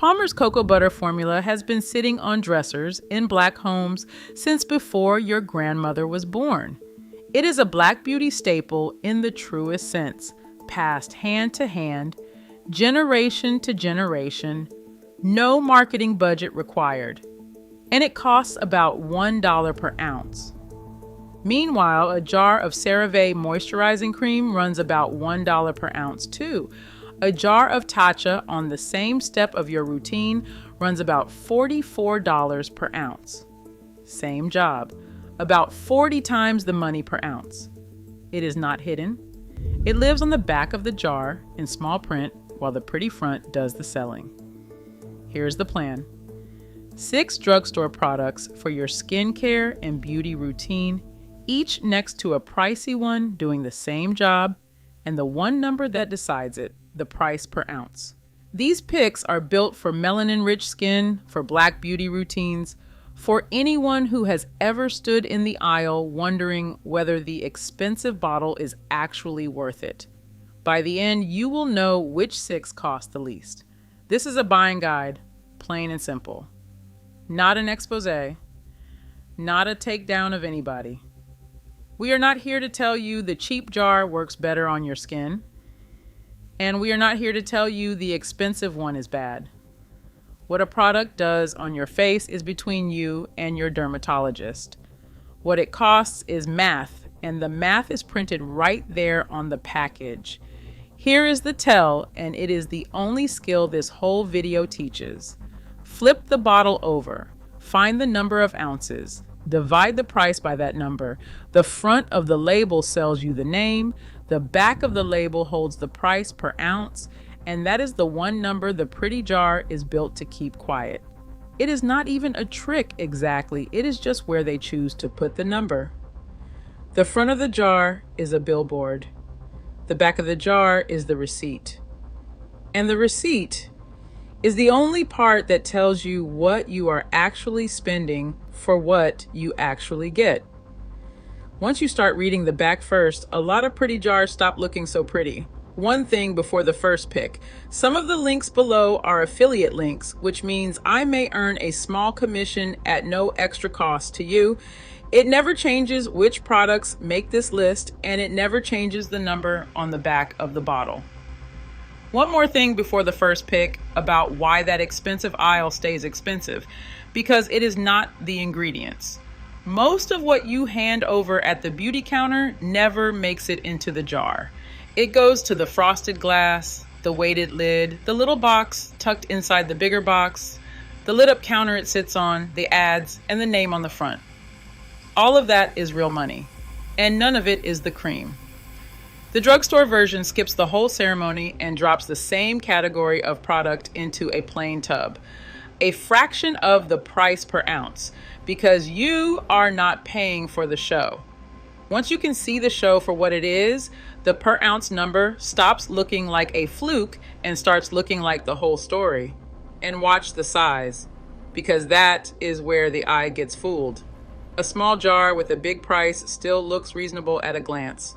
Palmer's cocoa butter formula has been sitting on dressers in Black homes since before your grandmother was born. It is a Black beauty staple in the truest sense, passed hand to hand, generation to generation, no marketing budget required, and it costs about $1 per ounce. Meanwhile, a jar of CeraVe Moisturizing Cream runs about $1 per ounce too. A jar of Tatcha on the same step of your routine runs about $44 per ounce. Same job, about 40 times the money per ounce. It is not hidden. It lives on the back of the jar in small print while the pretty front does the selling. Here's the plan. 6 drugstore products for your skincare and beauty routine, each next to a pricey one doing the same job, and the one number that decides it, the price per ounce. These picks are built for melanin-rich skin, for Black beauty routines, for anyone who has ever stood in the aisle wondering whether the expensive bottle is actually worth it. By the end, you will know which 6 cost the least. This is a buying guide, plain and simple. Not an expose, not a takedown of anybody. We are not here to tell you the cheap jar works better on your skin. And we are not here to tell you the expensive one is bad. What a product does on your face is between you and your dermatologist. What it costs is math, and the math is printed right there on the package. Here is the tell, and it is the only skill this whole video teaches. Flip the bottle over, find the number of ounces, divide the price by that number. The front of the label sells you the name, the back of the label holds the price per ounce, and that is the one number the pretty jar is built to keep quiet. It is not even a trick exactly, it is just where they choose to put the number. The front of the jar is a billboard. The back of the jar is the receipt. And the receipt is the only part that tells you what you are actually spending for what you actually get. Once you start reading the back first, a lot of pretty jars stop looking so pretty. One thing before the first pick. Some of the links below are affiliate links, which means I may earn a small commission at no extra cost to you. It never changes which products make this list, and it never changes the number on the back of the bottle. One more thing before the first pick about why that expensive aisle stays expensive, because it is not the ingredients. Most of what you hand over at the beauty counter never makes it into the jar. It goes to the frosted glass, the weighted lid, the little box tucked inside the bigger box, the lit up counter it sits on, the ads, and the name on the front. All of that is real money, and none of it is the cream. The drugstore version skips the whole ceremony and drops the same category of product into a plain tub, a fraction of the price per ounce, because you are not paying for the show. Once you can see the show for what it is, the per ounce number stops looking like a fluke and starts looking like the whole story. And watch the size, because that is where the eye gets fooled. A small jar with a big price still looks reasonable at a glance,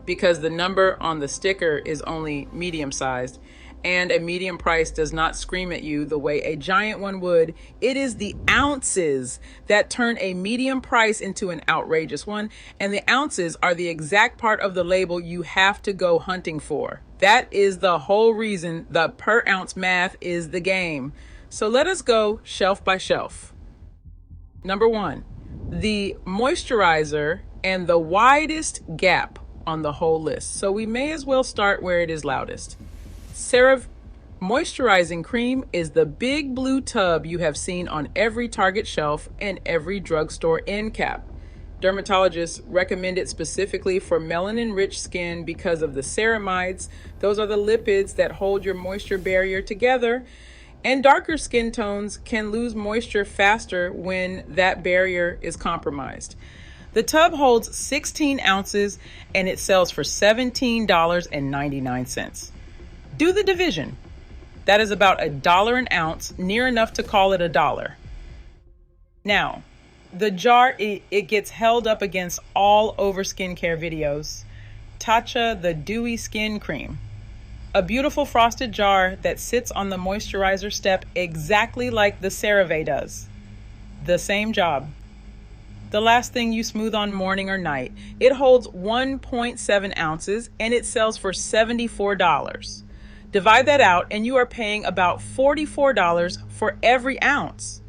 because the number on the sticker is only medium-sized, and a medium price does not scream at you the way a giant one would. It is the ounces that turn a medium price into an outrageous one, and the ounces are the exact part of the label you have to go hunting for. That is the whole reason the per ounce math is the game. So let us go shelf by shelf. Number 1, the moisturizer and the widest gap on the whole list. So we may as well start where it is loudest. CeraVe Moisturizing Cream is the big blue tub you have seen on every Target shelf and every drugstore end cap. Dermatologists recommend it specifically for melanin-rich skin because of the ceramides. Those are the lipids that hold your moisture barrier together. And darker skin tones can lose moisture faster when that barrier is compromised. The tub holds 16 ounces and it sells for $17.99. Do the division. That is about $1 an ounce, near enough to call it $1. Now, the jar, it gets held up against all over skincare videos. Tatcha, the Dewy Skin Cream. A beautiful frosted jar that sits on the moisturizer step exactly like the CeraVe does. The same job. The last thing you smooth on morning or night. It holds 1.7 ounces and it sells for $74. Divide that out and you are paying about $44 for every ounce.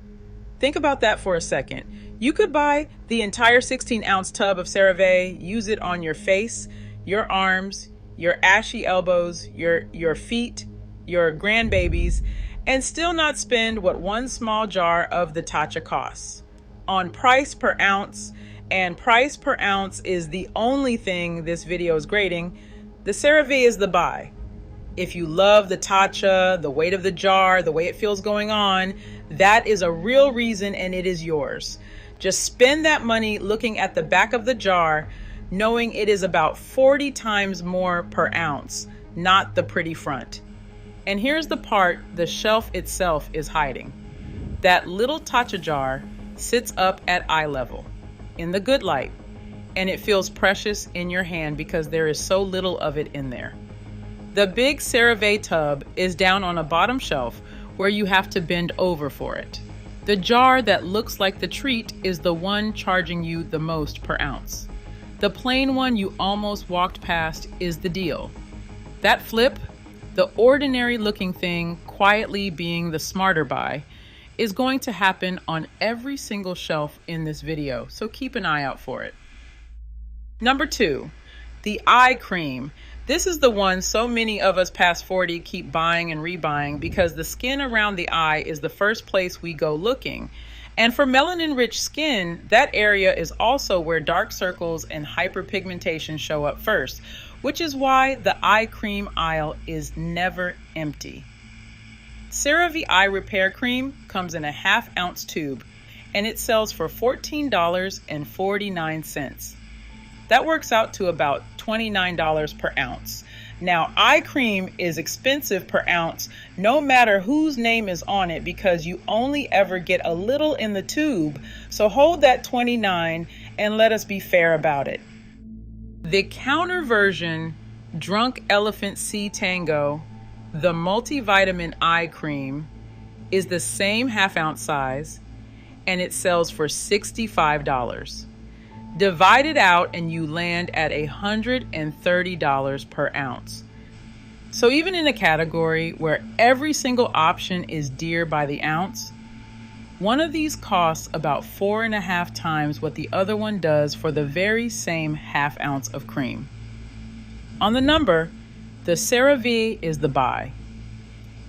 Think about that for a second. You could buy the entire 16-ounce tub of CeraVe, use it on your face, your arms, your ashy elbows, your feet, your grandbabies, and still not spend what one small jar of the Tatcha costs. On price per ounce, and price per ounce is the only thing this video is grading, the CeraVe is the buy. If you love the Tatcha, the weight of the jar, the way it feels going on, that is a real reason and it is yours. Just spend that money looking at the back of the jar, knowing it is about 40 times more per ounce, not the pretty front. And here's the part the shelf itself is hiding. That little Tatcha jar sits up at eye level, in the good light, and it feels precious in your hand because there is so little of it in there. The big CeraVe tub is down on a bottom shelf where you have to bend over for it. The jar that looks like the treat is the one charging you the most per ounce. The plain one you almost walked past is the deal. That flip, the ordinary looking thing quietly being the smarter buy, is going to happen on every single shelf in this video, so keep an eye out for it. Number 2, the eye cream. This is the one so many of us past 40 keep buying and rebuying because the skin around the eye is the first place we go looking. And for melanin-rich skin, that area is also where dark circles and hyperpigmentation show up first, which is why the eye cream aisle is never empty. CeraVe Eye Repair Cream comes in a half-ounce tube, and it sells for $14.49. That works out to about $29 per ounce. Now, eye cream is expensive per ounce, no matter whose name is on it, because you only ever get a little in the tube. So hold that $29 and let us be fair about it. The counter version, Drunk Elephant C-Tango, the multivitamin eye cream, is the same half-ounce size, and it sells for $65. Divide it out and you land at $130 per ounce. So even in a category where every single option is dear by the ounce, one of these costs about 4.5 times what the other one does for the very same half ounce of cream. On the number, the CeraVe is the buy.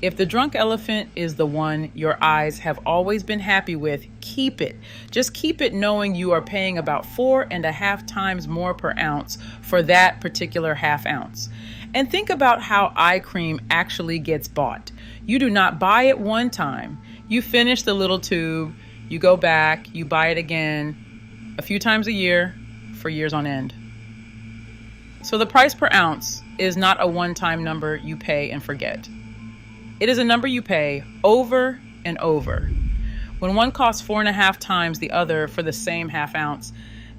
If the Drunk Elephant is the one your eyes have always been happy with, keep it. Just keep it knowing you are paying about 4.5 times more per ounce for that particular half ounce. And think about how eye cream actually gets bought. You do not buy it one time. You finish the little tube, you go back, you buy it again, a few times a year for years on end. So the price per ounce is not a one-time number you pay and forget. It is a number you pay over and over. When one costs 4.5 times the other for the same half ounce,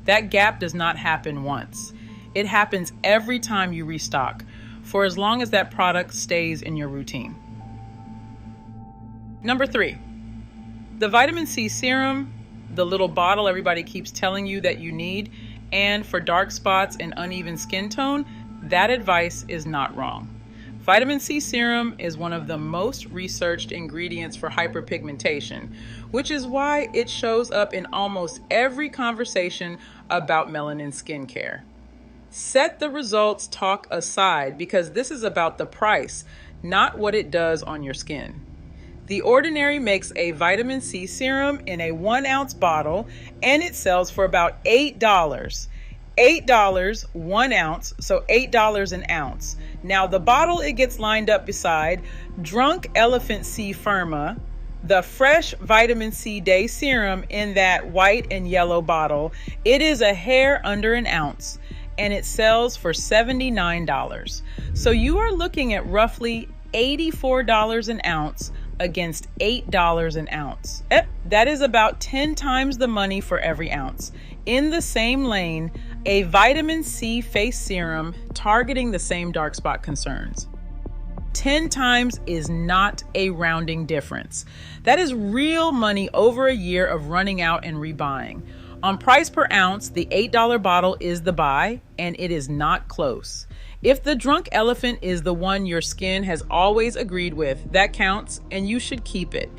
that gap does not happen once. It happens every time you restock, for as long as that product stays in your routine. Number 3, the vitamin C serum, the little bottle everybody keeps telling you that you need, and for dark spots and uneven skin tone, that advice is not wrong. Vitamin C serum is one of the most researched ingredients for hyperpigmentation, which is why it shows up in almost every conversation about melanin skincare. Set the results talk aside because this is about the price, not what it does on your skin. The Ordinary makes a vitamin C serum in a 1-ounce bottle and it sells for about $8. $8 1 ounce, so $8 an ounce. Now the bottle it gets lined up beside Drunk Elephant C-Firma, the fresh vitamin C day serum in that white and yellow bottle. It is a hair under an ounce and it sells for $79. So you are looking at roughly $84 an ounce against $8 an ounce. That is about 10 times the money for every ounce. In the same lane, a vitamin C face serum targeting the same dark spot concerns. 10 times is not a rounding difference. That is real money over a year of running out and rebuying. On price per ounce, the $8 bottle is the buy, and it is not close. If the drunk elephant is the one your skin has always agreed with, that counts, and you should keep it.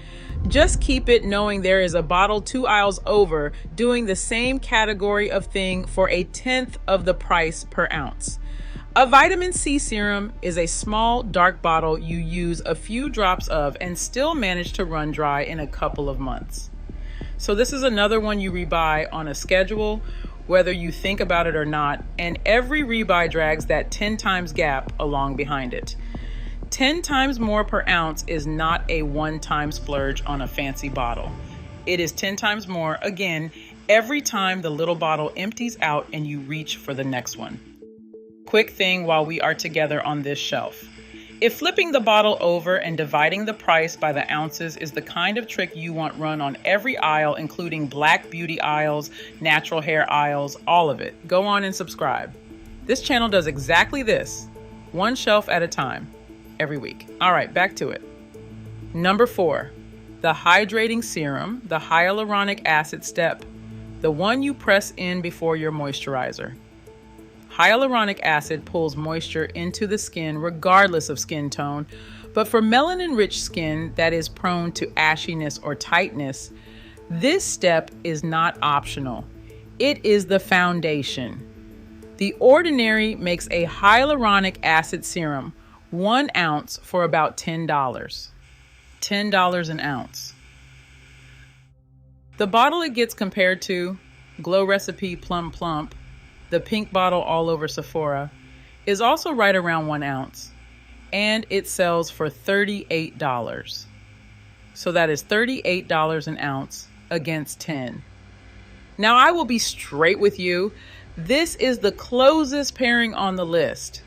Just keep it knowing there is a bottle 2 aisles over doing the same category of thing for a tenth of the price per ounce. A vitamin C serum is a small, dark bottle you use a few drops of and still manage to run dry in a couple of months. So this is another one you rebuy on a schedule, whether you think about it or not, and every rebuy drags that 10 times gap along behind it. 10 times more per ounce is not a one-time splurge on a fancy bottle. It is 10 times more, again, every time the little bottle empties out and you reach for the next one. Quick thing while we are together on this shelf. If flipping the bottle over and dividing the price by the ounces is the kind of trick you want run on every aisle, including black beauty aisles, natural hair aisles, all of it, go on and subscribe. This channel does exactly this, one shelf at a time, every week. All right, back to it. Number 4, the hydrating serum, the hyaluronic acid step, the one you press in before your moisturizer. Hyaluronic acid pulls moisture into the skin regardless of skin tone, but for melanin-rich skin that is prone to ashiness or tightness, this step is not optional. It is the foundation. The Ordinary makes a hyaluronic acid serum, 1 ounce, for about $10. $10 an ounce. The bottle it gets compared to, Glow Recipe Plump, the pink bottle all over Sephora, is also right around 1 ounce, and it sells for $38. So that is $38 an ounce against 10. Now I will be straight with you. This is the closest pairing on the list.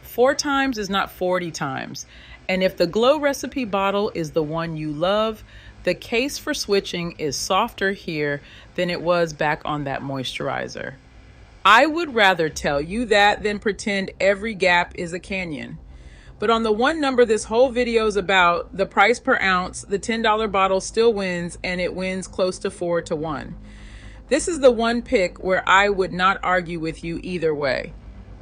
4 times is not 40 times. And if the Glow Recipe bottle is the one you love, the case for switching is softer here than it was back on that moisturizer. I would rather tell you that than pretend every gap is a canyon. But on the one number this whole video is about, the price per ounce, the $10 bottle still wins, and it wins close to 4 to 1. This is the one pick where I would not argue with you either way.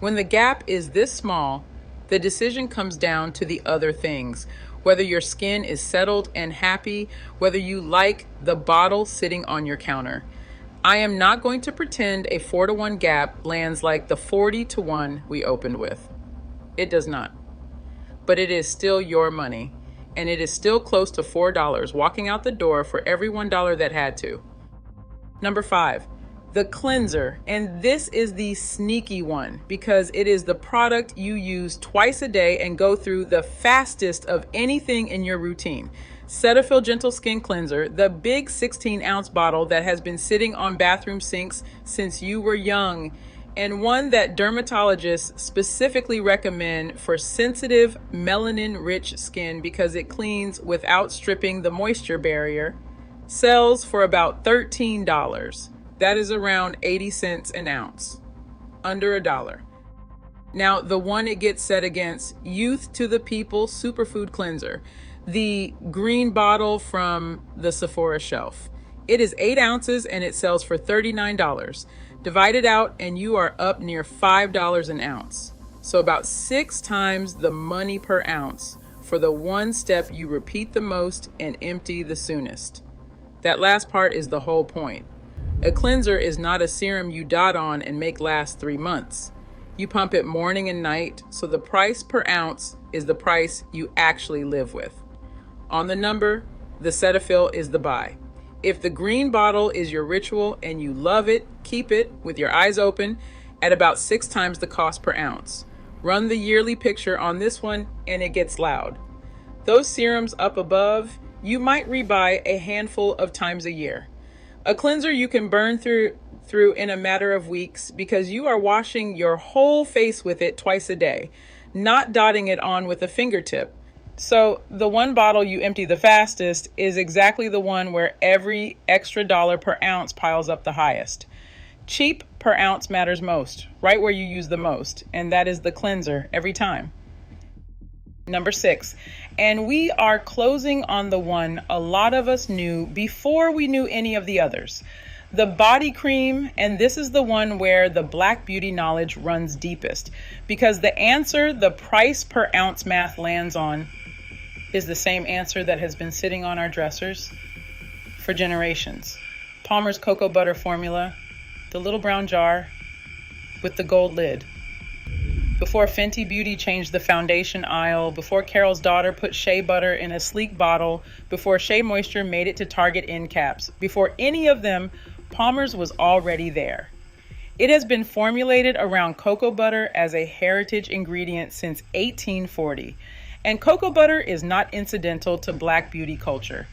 When the gap is this small, the decision comes down to the other things. Whether your skin is settled and happy, whether you like the bottle sitting on your counter. I am not going to pretend a 4 to 1 gap lands like the 40 to 1 we opened with. It does not. But it is still your money, and it is still close to $4 walking out the door for every $1 that had to. Number 5, the cleanser, and this is the sneaky one because it is the product you use twice a day and go through the fastest of anything in your routine. Cetaphil Gentle Skin Cleanser, the big 16-ounce bottle that has been sitting on bathroom sinks since you were young, and one that dermatologists specifically recommend for sensitive, melanin-rich skin because it cleans without stripping the moisture barrier, sells for about $13. That is around 80 cents an ounce, under $1. Now, the one it gets set against, Youth to the People Superfood Cleanser, the green bottle from the Sephora shelf. It is 8 ounces and it sells for $39. Divide it out and you are up near $5 an ounce. So about 6 times the money per ounce for the one step you repeat the most and empty the soonest. That last part is the whole point. A cleanser is not a serum you dot on and make last 3 months. You pump it morning and night, so the price per ounce is the price you actually live with. On the number, the Cetaphil is the buy. If the green bottle is your ritual and you love it, keep it with your eyes open at about 6 times the cost per ounce. Run the yearly picture on this one and it gets loud. Those serums up above, you might rebuy a handful of times a year. A cleanser you can burn through in a matter of weeks because you are washing your whole face with it twice a day, not dotting it on with a fingertip. So the one bottle you empty the fastest is exactly the one where every extra dollar per ounce piles up the highest. Cheap per ounce matters most, right where you use the most, and that is the cleanser every time. Number 6, and we are closing on the one a lot of us knew before we knew any of the others. The body cream, and this is the one where the Black beauty knowledge runs deepest, because the answer the price per ounce math lands on is the same answer that has been sitting on our dressers for generations. Palmer's cocoa butter formula, the little brown jar with the gold lid. Before Fenty Beauty changed the foundation aisle, before Carol's daughter put shea butter in a sleek bottle, before Shea Moisture made it to Target end caps, before any of them, Palmer's was already there. It has been formulated around cocoa butter as a heritage ingredient since 1840, and cocoa butter is not incidental to Black beauty culture.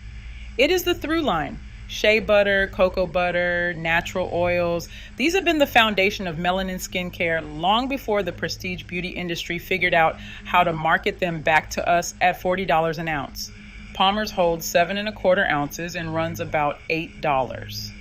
It is the through line. Shea butter, cocoa butter, natural oils. These have been the foundation of melanin skincare long before the prestige beauty industry figured out how to market them back to us at $40 an ounce. Palmer's holds 7¼ ounces and runs about $8.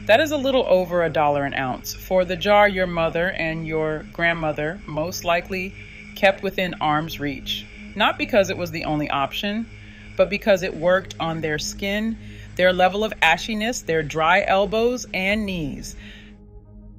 That is a little over $1 an ounce for the jar your mother and your grandmother most likely kept within arm's reach. Not because it was the only option, but because it worked on their skin, their level of ashiness, their dry elbows and knees.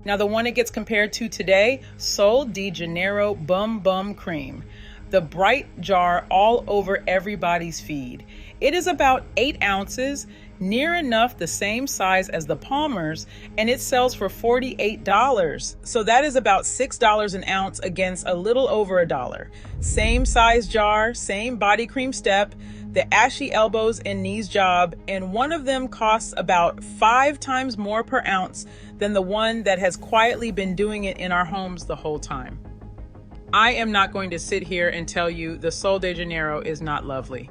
Now the one it gets compared to today, Sol de Janeiro Bum Cream. The bright jar all over everybody's feed. It is about 8 ounces, near enough the same size as the Palmer's, and it sells for $48. So that is about $6 an ounce against a little over $1. Same size jar, same body cream step, the ashy elbows and knees job, and one of them costs about 5 times more per ounce than the one that has quietly been doing it in our homes the whole time. I am not going to sit here and tell you the Sol de Janeiro is not lovely.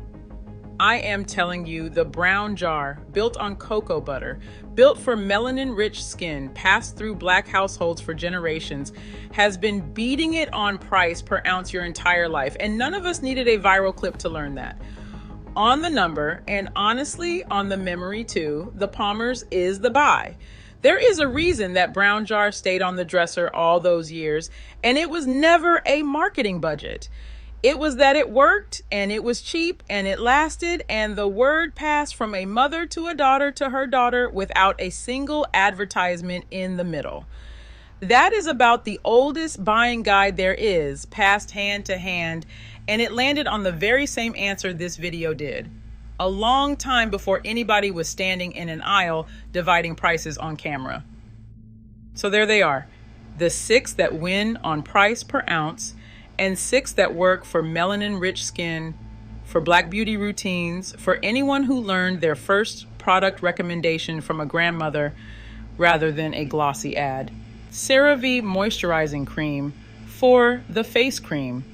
I am telling you the brown jar, built on cocoa butter, built for melanin-rich skin, passed through Black households for generations, has been beating it on price per ounce your entire life, and none of us needed a viral clip to learn that. On the number, and honestly on the memory too, the Palmer's is the buy. There is a reason that brown jar stayed on the dresser all those years, and it was never a marketing budget. It was that it worked, and it was cheap, and it lasted, and the word passed from a mother to a daughter to her daughter without a single advertisement in the middle. That is about the oldest buying guide there is, passed hand to hand, and it landed on the very same answer this video did. A long time before anybody was standing in an aisle dividing prices on camera. So there they are, the 6 that win on price per ounce, and 6 that work for melanin-rich skin, for Black beauty routines, for anyone who learned their first product recommendation from a grandmother rather than a glossy ad. CeraVe Moisturizing Cream for the face cream,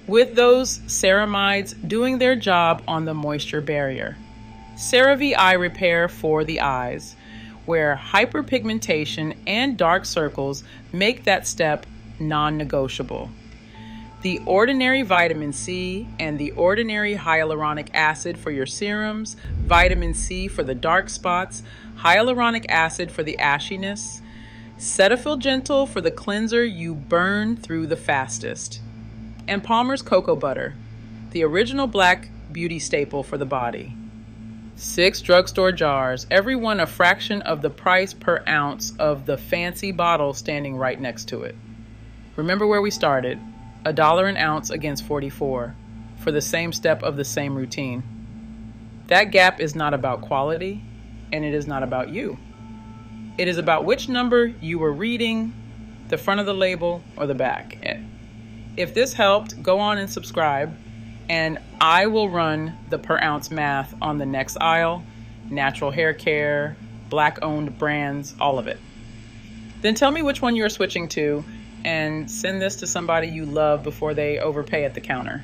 with those ceramides doing their job on the moisture barrier. CeraVe Eye Repair for the eyes, where hyperpigmentation and dark circles make that step non-negotiable. The ordinary vitamin C and the ordinary hyaluronic acid for your serums, vitamin C for the dark spots, hyaluronic acid for the ashiness, Cetaphil Gentle for the cleanser you burn through the fastest, and Palmer's cocoa butter, the original Black beauty staple for the body. 6 drugstore jars, every one a fraction of the price per ounce of the fancy bottle standing right next to it. Remember where we started, $1 an ounce against 44 for the same step of the same routine. That gap is not about quality, and it is not about you. It is about which number you were reading, the front of the label or the back. If this helped, go on and subscribe, and I will run the per ounce math on the next aisle, natural hair care, Black owned brands, all of it. Then tell me which one you're switching to and send this to somebody you love before they overpay at the counter.